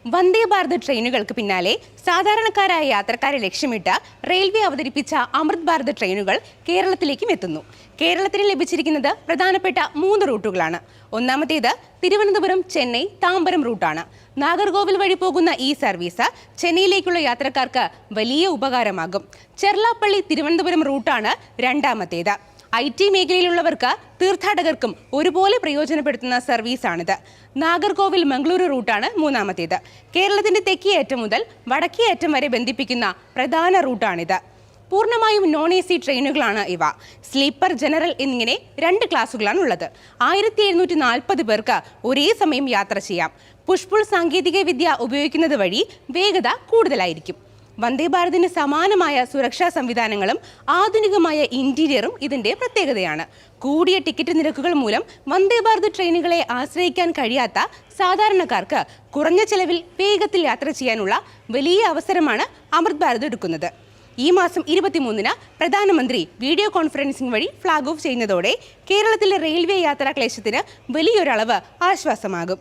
വന്ദേ ഭാരത് ട്രെയിനുകൾക്ക് പിന്നാലെ സാധാരണക്കാരായ യാത്രക്കാരെ ലക്ഷ്യമിട്ട് റെയിൽവേ അവതരിപ്പിച്ച അമൃത് ഭാരത് ട്രെയിനുകൾ കേരളത്തിലേക്കും എത്തുന്നു. കേരളത്തിന് ലഭിച്ചിരിക്കുന്നത് പ്രധാനപ്പെട്ട 3 റൂട്ടുകളാണ്. ഒന്നാമത്തേത് തിരുവനന്തപുരം ചെന്നൈ താമ്പരം റൂട്ടാണ്. നാഗർകോവിൽ വഴി പോകുന്ന ഈ സർവീസ് ചെന്നൈയിലേക്കുള്ള യാത്രക്കാർക്ക് വലിയ ഉപകാരമാകും. ചെർലാപ്പള്ളി തിരുവനന്തപുരം റൂട്ടാണ് രണ്ടാമത്തേത്. IT മേഖലയിലുള്ളവർക്ക് തീർത്ഥാടകർക്കും ഒരുപോലെ പ്രയോജനപ്പെടുത്തുന്ന സർവീസാണിത്. നാഗർകോവിൽ മംഗളൂരു റൂട്ടാണ് മൂന്നാമത്തേത്. കേരളത്തിന്റെ തെക്കേയറ്റം മുതൽ വടക്കേയറ്റം വരെ ബന്ധിപ്പിക്കുന്ന പ്രധാന റൂട്ടാണിത്. പൂർണ്ണമായും നോൺ AC ട്രെയിനുകളാണ് ഇവ. സ്ലീപ്പർ, ജനറൽ എന്നിങ്ങനെ 2 ക്ലാസുകളാണ് ഉള്ളത്. 1740 പേർക്ക് ഒരേ സമയം യാത്ര ചെയ്യാം. പുഷ്പുൾ സാങ്കേതിക വിദ്യ ഉപയോഗിക്കുന്നത് വഴി വേഗത കൂടുതലായിരിക്കും. വന്ദേ ഭാരതിന് സമാനമായ സുരക്ഷാ സംവിധാനങ്ങളും ആധുനികമായ ഇന്റീരിയറും ഇതിന്റെ പ്രത്യേകതയാണ്. കൂടിയ ടിക്കറ്റ് നിരക്കുകൾ മൂലം വന്ദേ ഭാരത് ട്രെയിനുകളെ ആശ്രയിക്കാൻ കഴിയാത്ത സാധാരണക്കാർക്ക് കുറഞ്ഞ ചെലവിൽ വേഗത്തിൽ യാത്ര ചെയ്യാനുള്ള വലിയ അവസരമാണ് അമൃത് ഭാരത് എടുക്കുന്നത്. ഈ മാസം 23-ന് പ്രധാനമന്ത്രി വീഡിയോ കോൺഫറൻസിംഗ് വഴി ഫ്ലാഗ് ഓഫ് ചെയ്യുന്നതോടെ കേരളത്തിലെ റെയിൽവേ യാത്രാ ക്ലേശത്തിന് വലിയൊരളവ് ആശ്വാസമാകും.